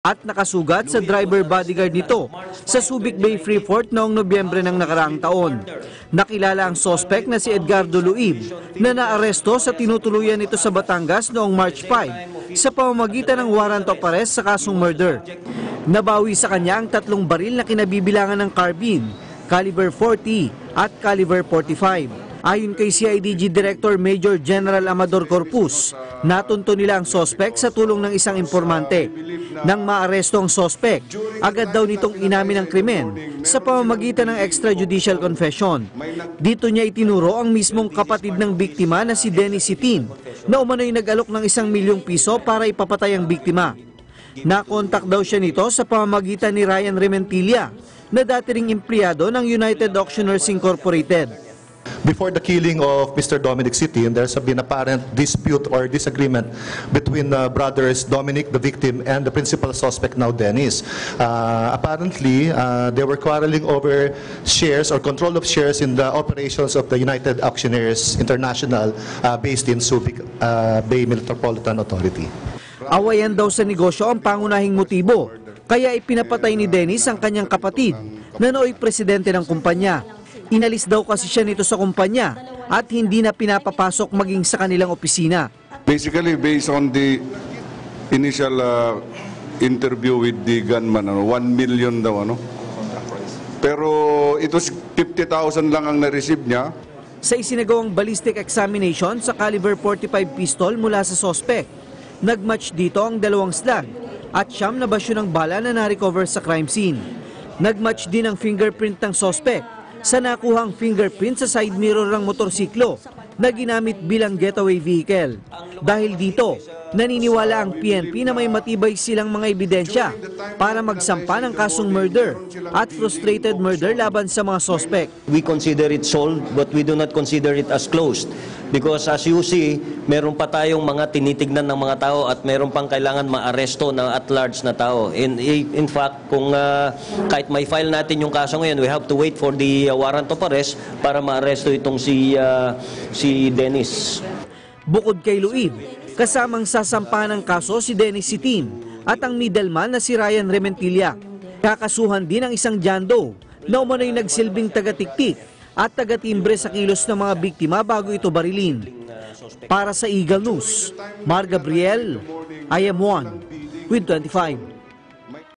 at nakasugat sa driver bodyguard nito sa Subic Bay Freeport noong Nobyembre ng nakaraang taon. Nakilala ang sospek na si Edgardo Luib na naaresto sa tinutuluyan nito sa Batangas noong March 5 sa pamamagitan ng warrant of arrest sa kasong murder. Nabawi sa kanya ang 3 baril na kinabibilangan ng carbine, caliber 40 at caliber 45. Ayon kay CIDG Director Major General Amador Corpus, natunto nila ang sospek sa tulong ng isang informante. Nang maaresto ang sospek, agad daw nitong inamin ang krimen sa pamamagitan ng extrajudicial confession. Dito niya itinuro ang mismong kapatid ng biktima na si Dennis Sitin na umano'y nag-alok ng 1 milyong piso para ipapatay ang biktima. Nakontak daw siya nito sa pamamagitan ni Ryan Rementilla na dati ring empleyado ng United Auctioneers Incorporated. Before the killing of Mr. Dominic Sitin, there's been apparent dispute or disagreement between brothers Dominic, the victim, and the principal suspect, now Dennis. Apparently, they were quarreling over shares or control of shares in the operations of the United Auctioneers International based in Subic Bay Metropolitan Authority. Awayan daw sa negosyo ang pangunahing motibo, kaya ipinapatay ni Dennis ang kanyang kapatid na nooy presidente ng kumpanya. Inalis daw kasi siya nito sa kumpanya at hindi na pinapapasok maging sa kanilang opisina. Basically, based on the initial interview with the gunman, 1 million daw, pero ito 50,000 lang ang na-receive niya. Sa isinagawang ballistic examination sa caliber 45 pistol mula sa sospek, nagmatch dito ang 2 slug at 9 na basyo ng bala na na-recover sa crime scene. Nagmatch din ang fingerprint ng sospek sa nakuhang fingerprint sa side mirror ng motorsiklo na ginamit bilang getaway vehicle. Dahil dito, naniniwala ang PNP na may matibay silang mga ebidensya para magsampa ng kasong murder at frustrated murder laban sa mga sospek. We consider it solved but we do not consider it as closed. Because as you see, meron pa tayong mga tinitignan ng mga tao at meron pang kailangan maaresto na at-large na tao. In fact, kung kahit may file natin yung kaso ngayon, we have to wait for the warrant of arrest para maaresto itong si Dennis. Bukod kay Luib, kasamang sasampahan ng kaso si Dennis Sitin at ang middleman na si Ryan Rementilla. Kakasuhan din ang isang John Doe na umano'y nagsilbing taga-tiktik at taga-timbre sa kilos ng mga biktima bago ito barilin. Para sa Eagle News, Mar Gabriel, I am 1 with 25.